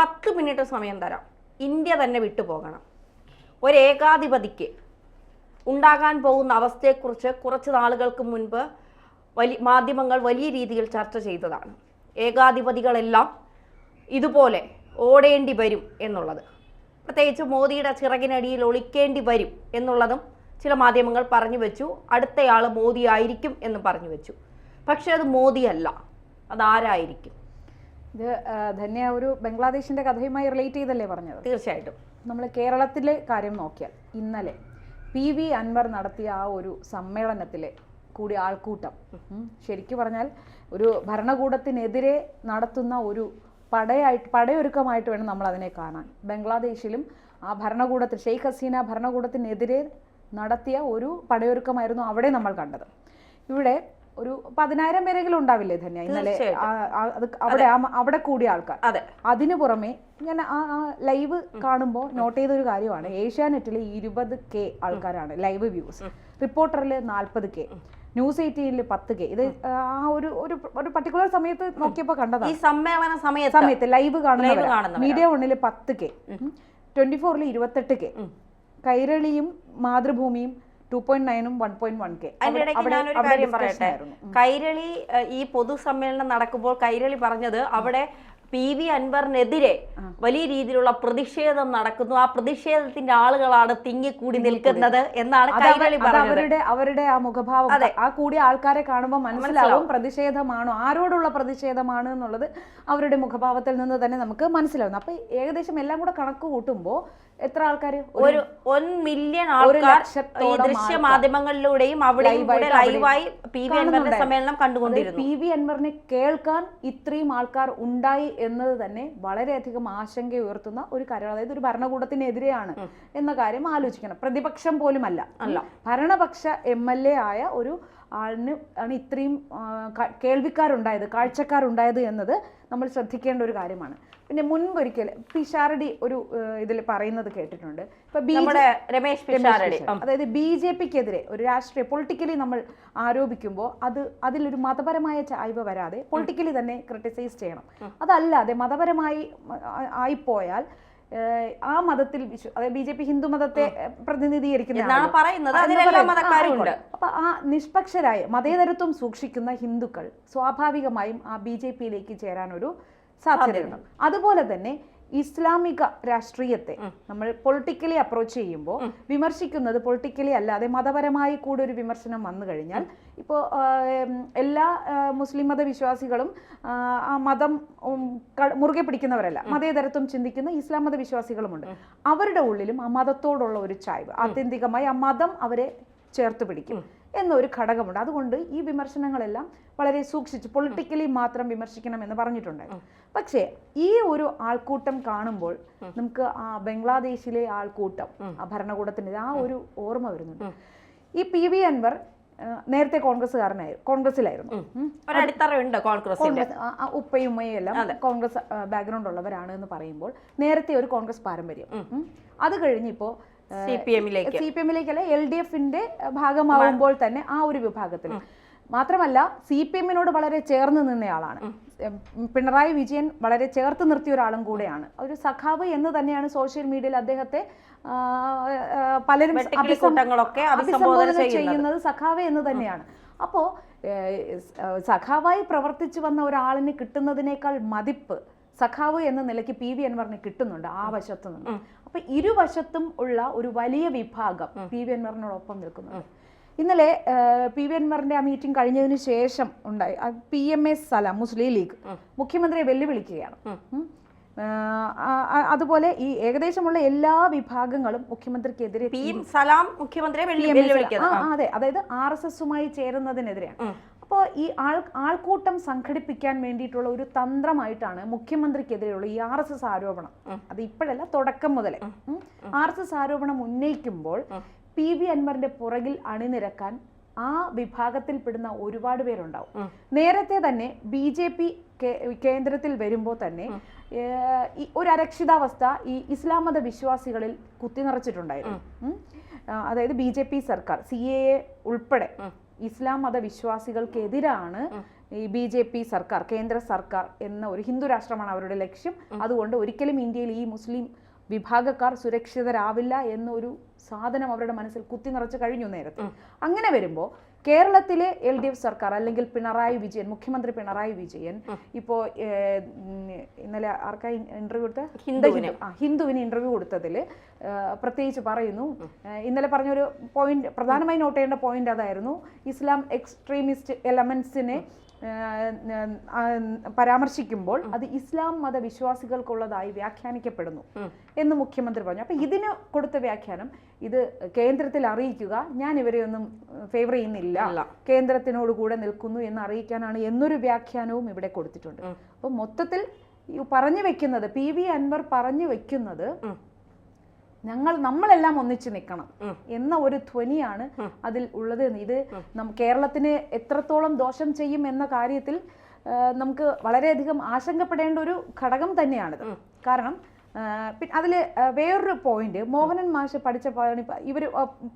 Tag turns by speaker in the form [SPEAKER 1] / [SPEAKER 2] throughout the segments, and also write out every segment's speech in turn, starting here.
[SPEAKER 1] 10 minute സമയം തരാം. India തന്നെ വിട്ടുപോകണം. ഒരു ഏകാധിപതിക്ക് ഉണ്ടാകാൻ പോകുന്ന അവസ്ഥയെക്കുറിച്ച് കുറച്ച് നാളുകൾക്ക് മുൻപ് മാധ്യമങ്ങൾ വലിയ രീതിയിൽ ചർച്ച ചെയ്തതാണ്. ഏകാധിപതികളെല്ലാം ഇതുപോലെ ഓടേണ്ടി വരും എന്നുള്ളത്, പ്രത്യേകിച്ച് മോദിയുടെ ചിറകിനടിയിൽ ഒളിക്കേണ്ടി വരും എന്നുള്ളതും ചില മാധ്യമങ്ങൾ പറഞ്ഞു വെച്ചു. അടുത്തയാൾ മോദി ആയിരിക്കും എന്ന് പറഞ്ഞു വെച്ചു. പക്ഷെ അത് മോദിയല്ല, അതാരായിരിക്കും?
[SPEAKER 2] ഇത് ധന്യ ഒരു ബംഗ്ലാദേശിന്റെ കഥയുമായി റിലേറ്റ് ചെയ്തല്ലേ പറഞ്ഞത്?
[SPEAKER 1] തീർച്ചയായിട്ടും.
[SPEAKER 2] നമ്മൾ കേരളത്തിലെ കാര്യം നോക്കിയാൽ ഇന്നലെ PV അൻവർ നടത്തിയ ആ ഒരു സമ്മേളനത്തിലെ കൂടി ആൾക്കൂട്ടം ശരിക്കു പറഞ്ഞാൽ ഒരു ഭരണകൂടത്തിനെതിരെ നടത്തുന്ന ഒരു പടയൊരുക്കമായിട്ട് വേണം നമ്മൾ അതിനെ കാണാൻ. ബംഗ്ലാദേശിലും ആ ഭരണകൂടത്തിൽ ഷെയ്ഖ് ഹസീന ഭരണകൂടത്തിനെതിരെ നടത്തിയ ഒരു പടയൊരുക്കമായിരുന്നു അവിടെ നമ്മൾ കണ്ടത്. ഇവിടെ ഒരു 10,000 പേരെങ്കിലും ഉണ്ടാവില്ലേ ധന്യ ഇന്നലെ അവിടെ കൂടിയ ആൾക്കാർ? അതിനു പുറമെ ഞാൻ ആ ലൈവ് കാണുമ്പോൾ നോട്ട് ചെയ്തൊരു കാര്യമാണ്, ഏഷ്യാനെറ്റിൽ 20K ആൾക്കാരാണ് live views, റിപ്പോർട്ടറിൽ 40K, news 18 10K. ഇത് ആ ഒരു പർട്ടിക്കുലർ സമയത്ത് നോക്കിയപ്പോൾ കണ്ടതാണ്.
[SPEAKER 1] ഈ സമ്മേളന
[SPEAKER 2] സമയത്ത് ലൈവ് കാണുന്ന മീഡിയ 1 10K, 24 28K, കൈരളിയും മാതൃഭൂമിയും 2.9 1.1K.
[SPEAKER 1] ഞാനൊരു കാര്യം പറയട്ടെ, കൈരളി ഈ പൊതുസമ്മേളനം നടക്കുമ്പോൾ കൈരളി പറഞ്ഞത് അവിടെ PV അൻവറിനെതിരെ വലിയ രീതിയിലുള്ള പ്രതിഷേധം നടക്കുന്നു, ആ പ്രതിഷേധത്തിന്റെ ആളുകളാണ് തിങ്ങിക്കൂടി നിൽക്കുന്നത് എന്നാണ് കൈരളി പറഞ്ഞത്.
[SPEAKER 2] അവരുടെ ആ മുഖഭാവം, ആ കൂടിയ ആൾക്കാരെ കാണുമ്പോൾ മനസ്സിലാവും പ്രതിഷേധമാണോ, ആരോടുള്ള പ്രതിഷേധമാണ് എന്നുള്ളത് അവരുടെ മുഖഭാവത്തിൽ നിന്ന് തന്നെ നമുക്ക് മനസ്സിലാവുന്നു. അപ്പൊ ഏകദേശം എല്ലാം കൂടെ കണക്ക് കൂട്ടുമ്പോൾ എത്ര ആൾക്കാർ?
[SPEAKER 1] ഒരു 1 മില്യൺ ആൾക്കാർ ഈ ദൃശ്യ മാധ്യമങ്ങളിലൂടെയും അവിടെ ലൈവായി PV അൻവറിന്റെ സമ്മേളനം കണ്ടുകൊണ്ടിരുന്നു.
[SPEAKER 2] PV അൻവറിനെ കേൾക്കാൻ ഇത്രയും ആൾക്കാർ ഉണ്ടായി എന്നത് തന്നെ വളരെയധികം ആശങ്ക ഉയർത്തുന്ന ഒരു കാര്യം. അതായത് ഒരു ഭരണകൂടത്തിനെതിരെയാണ് എന്ന കാര്യം ആലോചിക്കണം. പ്രതിപക്ഷം പോലും അല്ല, ഭരണപക്ഷ MLA ആയ ഒരു ആളിന് ആണ് ഇത്രയും കേൾവിക്കാരുണ്ടായത്, കാഴ്ചക്കാരുണ്ടായത് എന്നത് നമ്മൾ ശ്രദ്ധിക്കേണ്ട ഒരു കാര്യമാണ്. പിന്നെ മുൻപൊരിക്കൽ പിഷാരടി ഒരു ഇതിൽ പറയുന്നത് കേട്ടിട്ടുണ്ട്,
[SPEAKER 1] രമേശ് പിഷാരടി,
[SPEAKER 2] അതായത് BJPക്കെതിരെ ഒരു രാഷ്ട്രീയ പൊളിറ്റിക്കലി നമ്മൾ ആരോപിക്കുമ്പോൾ അതിലൊരു മതപരമായ ചായ്വ് വരാതെ പൊളിറ്റിക്കലി തന്നെ ക്രിട്ടിസൈസ് ചെയ്യണം. അതല്ലാതെ മതപരമായി ആയിപ്പോയാൽ ആ മതത്തിൽ അതായത് BJP ഹിന്ദു മതത്തെ പ്രതിനിധീകരിക്കുന്ന, അപ്പൊ ആ നിഷ്പക്ഷരായ മതേതരത്വം സൂക്ഷിക്കുന്ന ഹിന്ദുക്കൾ സ്വാഭാവികമായും ആ BJPയിലേക്ക് ചേരാനൊരു സാധ്യതയുണ്ട്. അതുപോലെ തന്നെ ഇസ്ലാമിക രാഷ്ട്രീയത്തെ നമ്മൾ പൊളിറ്റിക്കലി അപ്രോച്ച് ചെയ്യുമ്പോൾ വിമർശിക്കുന്നത് പൊളിറ്റിക്കലി അല്ലാതെ മതപരമായി കൂടെ ഒരു വിമർശനം വന്നു കഴിഞ്ഞാൽ, ഇപ്പോൾ എല്ലാ മുസ്ലിം മതവിശ്വാസികളും ആ മതം മുറുകെ പിടിക്കുന്നവരല്ല, മതേതരത്വം ചിന്തിക്കുന്ന ഇസ്ലാം മതവിശ്വാസികളുമുണ്ട്. അവരുടെ ഉള്ളിലും ആ മതത്തോടുള്ള ഒരു ചായ്വ്, ആത്യന്തികമായി ആ മതം അവരെ ചേർത്ത് പിടിക്കും എന്നൊരു ഘടകമുണ്ട്. അതുകൊണ്ട് ഈ വിമർശനങ്ങളെല്ലാം വളരെ സൂക്ഷിച്ച് പൊളിറ്റിക്കലി മാത്രം വിമർശിക്കണം എന്ന് പറഞ്ഞിട്ടുണ്ടായിരുന്നു. പക്ഷേ ഈ ഒരു ആൾക്കൂട്ടം കാണുമ്പോൾ നമുക്ക് ആ ബംഗ്ലാദേശിലെ ആൾക്കൂട്ടം, ആ ഭരണകൂടത്തിന്റെ ആ ഒരു ഓർമ്മ വരുന്നുണ്ട്. ഈ PV അൻവർ നേരത്തെ കോൺഗ്രസിലായിരുന്നു, ഉപ്പയും ഉമ്മയും എല്ലാം കോൺഗ്രസ് ബാക്ക്ഗ്രൗണ്ട് ഉള്ളവരാണ് എന്ന് പറയുമ്പോൾ നേരത്തെ ഒരു കോൺഗ്രസ് പാരമ്പര്യം. അത് കഴിഞ്ഞിപ്പോ CPM-ലേക്കല്ല LDFന്റെ ഭാഗമാവുമ്പോൾ തന്നെ ആ ഒരു വിഭാഗത്തിൽ മാത്രമല്ല CPM-നോട് വളരെ ചേർന്ന് നിന്നയാളാണ്. പിണറായി വിജയൻ വളരെ ചേർത്ത് നിർത്തിയ ഒരാളും കൂടെയാണ്. ഒരു സഖാവ് എന്ന് തന്നെയാണ് സോഷ്യൽ മീഡിയയിൽ അദ്ദേഹത്തെ പലരും അഭിസംബോധന ചെയ്യുന്നത്, സഖാവ് എന്ന് തന്നെയാണ്. അപ്പോൾ സഖാവായി പ്രവർത്തിച്ചു വന്ന ഒരാളിന് കിട്ടുന്നതിനേക്കാൾ മതിപ്പ് സഖാവ് എന്ന നിലയ്ക്ക് PV അൻവറിന് കിട്ടുന്നുണ്ട് ആ വശത്തു നിന്ന്. അപ്പൊ ഇരുവശത്തും ഉള്ള ഒരു വലിയ വിഭാഗം PV അൻവറിനോടൊപ്പം നിൽക്കുന്നുണ്ട്. ഇന്നലെ PV അൻവറിന്റെ ആ മീറ്റിംഗ് കഴിഞ്ഞതിന് ശേഷം ഉണ്ടായി PMA സലാം മുസ്ലിം ലീഗ് മുഖ്യമന്ത്രിയെ വെല്ലുവിളിക്കുകയാണ്. അതുപോലെ ഈ ഏകദേശമുള്ള എല്ലാ വിഭാഗങ്ങളും മുഖ്യമന്ത്രിക്കെതിരെ അതെ, അതായത് RSSുമായി ചേരുന്നതിനെതിരെയാണ്. അപ്പോൾ ഈ ആൾക്കൂട്ടം സംഘടിപ്പിക്കാൻ വേണ്ടിയിട്ടുള്ള ഒരു തന്ത്രമായിട്ടാണ് മുഖ്യമന്ത്രിക്കെതിരെയുള്ള ഈ RSS ആരോപണം. അത് ഇപ്പോഴല്ല, തുടക്കം മുതലേ RSS ആരോപണം ഉന്നയിക്കുമ്പോൾ PV അൻവറിന്റെ പുറകിൽ അണിനിരക്കാൻ ആ വിഭാഗത്തിൽപ്പെടുന്ന ഒരുപാട് പേരുണ്ടാവും. നേരത്തെ തന്നെ BJP കേന്ദ്രത്തിൽ വരുമ്പോൾ തന്നെ ഒരു അരക്ഷിതാവസ്ഥ ഈ ഇസ്ലാം മത വിശ്വാസികളിൽ കുത്തിനിറച്ചിട്ടുണ്ടായിരുന്നു. അതായത് BJP സർക്കാർ CAA ഉൾപ്പെടെ ഇസ്ലാം മത വിശ്വാസികൾക്കെതിരാണ് ഈ BJP സർക്കാർ, കേന്ദ്ര സർക്കാർ എന്ന ഒരു ഹിന്ദു രാഷ്ട്രമാണ് അവരുടെ ലക്ഷ്യം. അതുകൊണ്ട് ഒരിക്കലും ഇന്ത്യയിൽ ഈ മുസ്ലിം വിഭാഗക്കാർ സുരക്ഷിതരാവില്ല എന്നൊരു സാധനം അവരുടെ മനസ്സിൽ കുത്തി നിറച്ച് കഴിഞ്ഞു നേരത്തെ. അങ്ങനെ വരുമ്പോൾ കേരളത്തിലെ LDF സർക്കാർ അല്ലെങ്കിൽ പിണറായി വിജയൻ, മുഖ്യമന്ത്രി പിണറായി വിജയൻ ഇപ്പോൾ ഇന്നലെ ആർക്കായി ഇന്റർവ്യൂ കൊടുത്ത ഹിന്ദുവിന് ഇന്റർവ്യൂ കൊടുത്തതിൽ പ്രത്യേകിച്ച് പറയുന്നു, ഇന്നലെ പറഞ്ഞൊരു പോയിന്റ്, പ്രധാനമായി നോട്ട് ചെയ്യേണ്ട പോയിന്റ് അതായിരുന്നു, ഇസ്ലാം എക്സ്ട്രീമിസ്റ്റ് എലമെന്റ്സിനെ പരാമർശിക്കുമ്പോൾ അത് ഇസ്ലാം മതവിശ്വാസികൾക്കുള്ളതായി വ്യാഖ്യാനിക്കപ്പെടുന്നു എന്ന് മുഖ്യമന്ത്രി പറഞ്ഞു. അപ്പൊ ഇതിന് കൊടുത്ത വ്യാഖ്യാനം, ഇത് കേന്ദ്രത്തിൽ അറിയിക്കുക, ഞാൻ ഇവരെ ഒന്നും ഫേവർ ചെയ്യുന്നില്ല, കേന്ദ്രത്തിനോട് കൂടെ നിൽക്കുന്നു എന്ന് അറിയിക്കാനാണ് എന്നൊരു വ്യാഖ്യാനവും ഇവിടെ കൊടുത്തിട്ടുണ്ട്. അപ്പൊ മൊത്തത്തിൽ പറഞ്ഞു വെക്കുന്നത്, PV അൻവർ പറഞ്ഞു വെക്കുന്നത് നമ്മളെല്ലാം ഒന്നിച്ചു നിൽക്കണം എന്ന ഒരു ധ്വനിയാണ് അതിൽ ഉള്ളത്. ഇത് കേരളത്തിന് എത്രത്തോളം ദോഷം ചെയ്യും എന്ന കാര്യത്തിൽ നമുക്ക് വളരെയധികം ആശങ്കപ്പെടേണ്ട ഒരു ഘടകം തന്നെയാണിത്. കാരണം അതിൽ വേറൊരു പോയിന്റ്, മോഹനൻ മാഷ് പഠിച്ച ഇവർ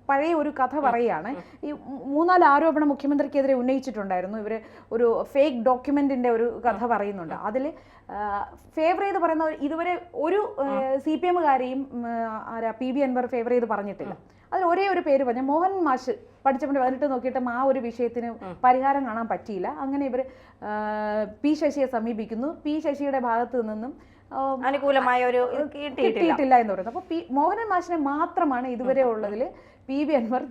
[SPEAKER 2] പഴയ ഒരു കഥ പറയുകയാണ്. ഈ 3-4 ആരോപണം മുഖ്യമന്ത്രിക്കെതിരെ ഉന്നയിച്ചിട്ടുണ്ടായിരുന്നു. ഇവർ ഒരു ഫേക്ക് ഡോക്യുമെന്റിന്റെ ഒരു കഥ പറയുന്നുണ്ട്. അതിൽ ഫേവർ ചെയ്ത് പറയുന്ന ഇതുവരെ ഒരു CPM-കാരെയും PV അൻവർ ഫേവർ ചെയ്ത് പറഞ്ഞിട്ടില്ല. അതിൽ ഒരേ ഒരു പേര് പറഞ്ഞ മോഹൻ മാഷ് പഠിച്ചപ്പോൾ വന്നിട്ട് നോക്കിയിട്ടും ആ ഒരു വിഷയത്തിന് പരിഹാരം കാണാൻ പറ്റിയില്ല. അങ്ങനെ ഇവർ P ശശിയെ സമീപിക്കുന്നു. P ശശിയുടെ ഭാഗത്ത് നിന്നും
[SPEAKER 1] അനുകൂലമായ ഒരു
[SPEAKER 2] കിട്ടിയിട്ടില്ല എന്ന് പറയുന്നത്. അപ്പൊ മോഹനൻ മാഷിനെ മാത്രമാണ് ഇതുവരെ ഉള്ളതിൽ PV അൻവർ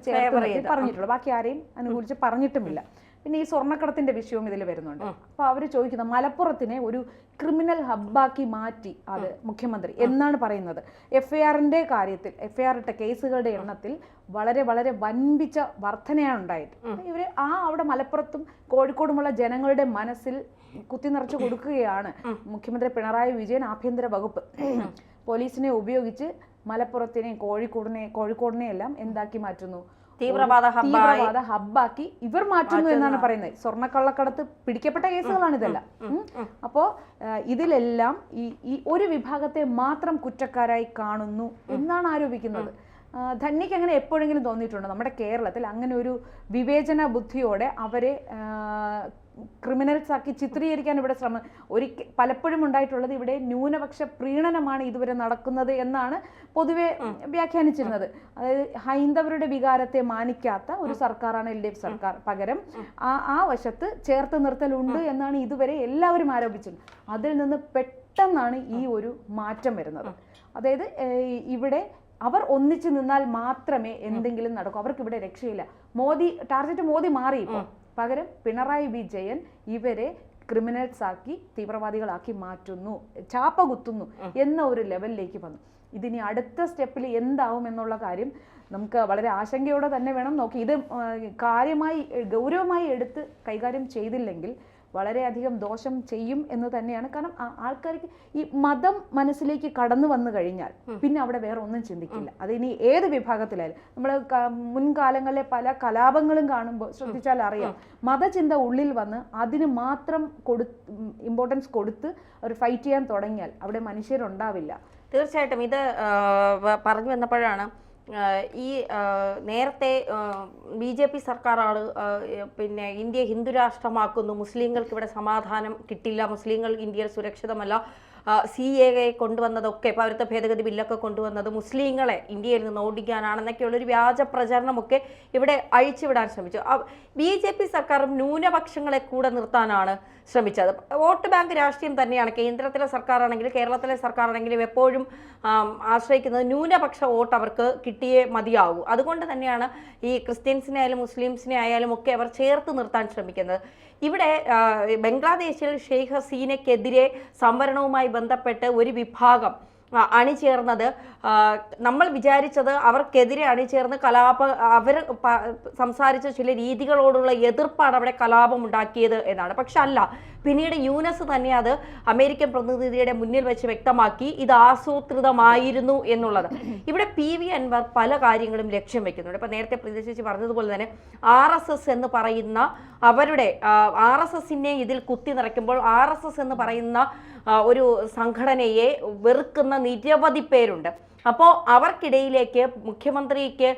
[SPEAKER 2] പറഞ്ഞിട്ടുള്ളത്. ബാക്കി ആരെയും അനുകൂലിച്ച് പറഞ്ഞിട്ടുമില്ല. പിന്നെ ഈ സ്വർണ്ണക്കടത്തിന്റെ വിഷയവും ഇതിൽ വരുന്നുണ്ട്. അപ്പൊ അവർ ചോദിക്കുന്ന, മലപ്പുറത്തിനെ ഒരു ക്രിമിനൽ ഹബ്ബാക്കി മാറ്റി അത് മുഖ്യമന്ത്രി എന്നാണ് പറയുന്നത്. FIR-ന്റെ കാര്യത്തിൽ, FIR ഇട്ട കേസുകളുടെ എണ്ണത്തിൽ വളരെ വളരെ വൻപിച്ച വർധനയാണ് ഉണ്ടായത്. ഇവര് അവിടെ മലപ്പുറത്തും കോഴിക്കോടുമുള്ള ജനങ്ങളുടെ മനസ്സിൽ കുത്തി നിറച്ചു കൊടുക്കുകയാണ് മുഖ്യമന്ത്രി പിണറായി വിജയൻ. ആഭ്യന്തര വകുപ്പ് പോലീസിനെ ഉപയോഗിച്ച് മലപ്പുറത്തിനെയും കോഴിക്കോടിനെ എല്ലാം എന്താക്കി മാറ്റുന്നു, തീവ്രവാദ ഹബ്ബാക്കി ഇവർ മാറ്റുന്നു എന്നാണ് പറയുന്നത്. സ്വർണ്ണക്കള്ളക്കടത്ത് പിടിക്കപ്പെട്ട കേസുകളാണ് ഇതെല്ലാം. അപ്പോ ഇതിലെല്ലാം ഈ ഒരു വിഭാഗത്തെ മാത്രം കുറ്റക്കാരായി കാണുന്നു എന്നാണ് ആരോപിക്കുന്നത്. ധന്യക്ക് അങ്ങനെ എപ്പോഴെങ്കിലും തോന്നിയിട്ടുണ്ടോ നമ്മുടെ കേരളത്തിൽ അങ്ങനെ ഒരു വിവേചന ബുദ്ധിയോടെ അവരെ ക്രിമിനൽസ് ആക്കി ചിത്രീകരിക്കാൻ ഇവിടെ പലപ്പോഴും ഉണ്ടായിട്ടുള്ളത് ഇവിടെ ന്യൂനപക്ഷ പ്രീണനമാണ് ഇതുവരെ നടക്കുന്നത് എന്നാണ് പൊതുവെ വ്യാഖ്യാനിച്ചിരുന്നത്. അതായത് ഹൈന്ദവരുടെ വികാരത്തെ മാനിക്കാത്ത ഒരു സർക്കാരാണ് LDF സർക്കാർ. പകരം ആ വശത്ത് ചേർത്ത് നിർത്തലുണ്ട് എന്നാണ് ഇതുവരെ എല്ലാവരും ആരോപിച്ചത്. അതിൽ നിന്ന് പെട്ടെന്നാണ് ഈ ഒരു മാറ്റം വരുന്നത്. അതായത് ഇവിടെ അവർ ഒന്നിച്ചു നിന്നാൽ മാത്രമേ എന്തെങ്കിലും നടക്കൂ. അവർക്ക് ഇവിടെ രക്ഷയില്ല. ടാർഗറ്റ് മോദി മാറി. ഇപ്പോൾ പകരം പിണറായി വിജയൻ ഇവരെ ക്രിമിനൽസ് ആക്കി, തീവ്രവാദികളാക്കി മാറ്റുന്നു, ചാപ്പ കുത്തുന്നു എന്ന ഒരു ലെവലിലേക്ക് വന്നു. ഇതിനി അടുത്ത സ്റ്റെപ്പിൽ എന്താവും എന്നുള്ള കാര്യം നമുക്ക് വളരെ ആശങ്കയോടെ തന്നെ വേണം നോക്കി. ഇത് ഗൗരവമായി എടുത്ത് കൈകാര്യം ചെയ്തില്ലെങ്കിൽ വളരെയധികം ദോഷം ചെയ്യും എന്ന് തന്നെയാണ്. കാരണം ആൾക്കാർക്ക് ഈ മതം മനസ്സിലേക്ക് കടന്നു വന്നു കഴിഞ്ഞാൽ പിന്നെ അവിടെ വേറെ ഒന്നും ചിന്തിക്കില്ല. അതിനി ഏത് വിഭാഗത്തിലായാലും. നമ്മൾ മുൻകാലങ്ങളിലെ പല കലാപങ്ങളും കാണുമ്പോൾ ശ്രദ്ധിച്ചാൽ അറിയാം, മതചിന്ത ഉള്ളിൽ വന്ന് അതിന് മാത്രം ഇമ്പോർട്ടൻസ് കൊടുത്ത് അവർ ഫൈറ്റ് ചെയ്യാൻ തുടങ്ങിയാൽ അവിടെ മനുഷ്യരുണ്ടാവില്ല.
[SPEAKER 1] തീർച്ചയായിട്ടും ഇത് പറഞ്ഞു വന്നപ്പോഴാണ് ഈ നേരത്തെ BJP സർക്കാരാണ് പിന്നെ ഇന്ത്യ ഹിന്ദു രാഷ്ട്രമാക്കുന്നു, മുസ്ലിങ്ങൾക്ക് ഇവിടെ സമാധാനം കിട്ടില്ല, മുസ്ലിങ്ങൾ ഇന്ത്യയിൽ സുരക്ഷിതമല്ല, CAA കൊണ്ടുവന്നതൊക്കെ, പൗരത്വ ഭേദഗതി ബില്ലൊക്കെ കൊണ്ടുവന്നത് മുസ്ലിങ്ങളെ ഇന്ത്യയിൽ നിന്ന് ഓടിക്കാനാണെന്നൊക്കെയുള്ളൊരു വ്യാജ പ്രചരണമൊക്കെ ഇവിടെ അഴിച്ചുവിടാൻ ശ്രമിച്ചു. BJP സർക്കാരും ന്യൂനപക്ഷങ്ങളെ കൂടെ നിർത്താനാണ് ശ്രമിച്ചത്. വോട്ട് ബാങ്ക് രാഷ്ട്രീയം തന്നെയാണ് കേന്ദ്രത്തിലെ സർക്കാരാണെങ്കിലും കേരളത്തിലെ സർക്കാരാണെങ്കിലും എപ്പോഴും ആശ്രയിക്കുന്നത് ന്യൂനപക്ഷ വോട്ട് അവർക്ക് കിട്ടിയേ മതിയാകൂ. അതുകൊണ്ട് തന്നെയാണ് ഈ ക്രിസ്ത്യൻസിനെ ആയാലും മുസ്ലിംസിനെ ആയാലും ഒക്കെ അവർ ചേർത്ത് നിർത്താൻ ശ്രമിക്കുന്നത്. ഇവിടെ ബംഗ്ലാദേശിൽ ഷെയ്ഖ് ഹസീനയ്ക്കെതിരെ സംവരണവുമായി ബന്ധപ്പെട്ട് ഒരു വിഭാഗം അണിചേർന്നത്, നമ്മൾ വിചാരിച്ചത് അവർക്കെതിരെ അണിചേർന്ന് അവർ സംസാരിച്ച ചില രീതികളോടുള്ള എതിർപ്പാണ് അവിടെ കലാപം ഉണ്ടാക്കിയത് എന്നാണ്. പക്ഷെ അല്ല, പിന്നീട് യൂനസ് തന്നെ അത് അമേരിക്കൻ പ്രതിനിധിയുടെ മുന്നിൽ വെച്ച് വ്യക്തമാക്കി ഇത് ആസൂത്രിതമായിരുന്നു എന്നുള്ളത്. ഇവിടെ PV അൻവർ പല കാര്യങ്ങളും ലക്ഷ്യം വെക്കുന്നുണ്ട്. ഇപ്പം നേരത്തെ പ്രതീക്ഷിച്ച് പറഞ്ഞതുപോലെ തന്നെ RSS എന്ന് പറയുന്ന അവരുടെ RSSനെ ഇതിൽ കുത്തി നിറയ്ക്കുമ്പോൾ RSS എന്ന് പറയുന്ന ഒരു സംഘടനയെ വെറുക്കുന്ന നിരവധി പേരുണ്ട്. അപ്പോൾ അവർക്കിടയിലേക്ക് മുഖ്യമന്ത്രിക്ക്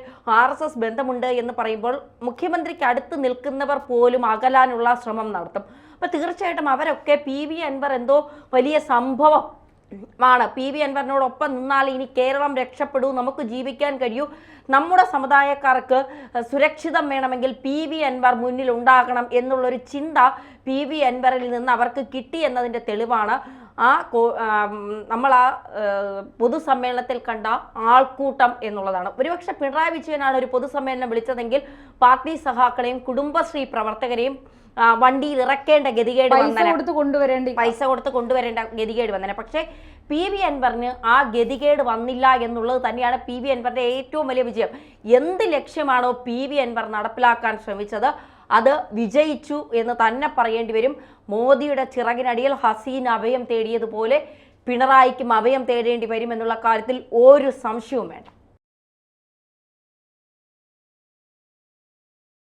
[SPEAKER 1] RSS ബന്ധമുണ്ട് എന്ന് പറയുമ്പോൾ മുഖ്യമന്ത്രിക്ക് അടുത്ത് നിൽക്കുന്നവർ പോലും അകലാനുള്ള ശ്രമം നടത്തും. അപ്പോൾ തീർച്ചയായിട്ടും അവരൊക്കെ PV അൻവർ എന്തോ വലിയ സംഭവം ആണ്. PV അൻവറിനോടൊപ്പം നിന്നാൽ ഇനി കേരളം രക്ഷപ്പെടൂ, നമുക്ക് ജീവിക്കാൻ കഴിയൂ, നമ്മുടെ സമുദായക്കാർക്ക് സുരക്ഷിതം വേണമെങ്കിൽ PV അൻവർ മുന്നിൽ ഉണ്ടാകണം എന്നുള്ളൊരു ചിന്ത PV അൻവറിൽ നിന്ന് അവർക്ക് കിട്ടി എന്നതിൻ്റെ തെളിവാണ് നമ്മൾ പൊതുസമ്മേളനത്തിൽ കണ്ട ആൾക്കൂട്ടം എന്നുള്ളതാണ്. ഒരുപക്ഷെ പിണറായി വിജയനാണ് ഒരു പൊതുസമ്മേളനം വിളിച്ചതെങ്കിൽ പാർട്ടി സഖാക്കളെയും കുടുംബശ്രീ പ്രവർത്തകരെയും വണ്ടിയിൽ ഇറക്കേണ്ട ഗതികേട് പൈസ കൊടുത്ത് കൊണ്ടുവരേണ്ട ഗതികേട് വന്നേനെ. പക്ഷേ PV അൻവറിന് ആ ഗതികേട് വന്നില്ല എന്നുള്ളത് തന്നെയാണ് PV അൻവറിന്റെ ഏറ്റവും വലിയ വിജയം. എന്ത് ലക്ഷ്യമാണോ PV അൻവർ നടപ്പിലാക്കാൻ ശ്രമിച്ചത് അത് വിജയിച്ചു എന്ന് തന്നെ പറയേണ്ടി വരും. മോദിയുടെ ചിറകിനടിയിൽ ഹസീന അഭയം തേടിയതുപോലെ പിണറായിക്കും അഭയം തേടേണ്ടി വരും എന്നുള്ള കാര്യത്തിൽ ഒരു സംശയവും വേണ്ട.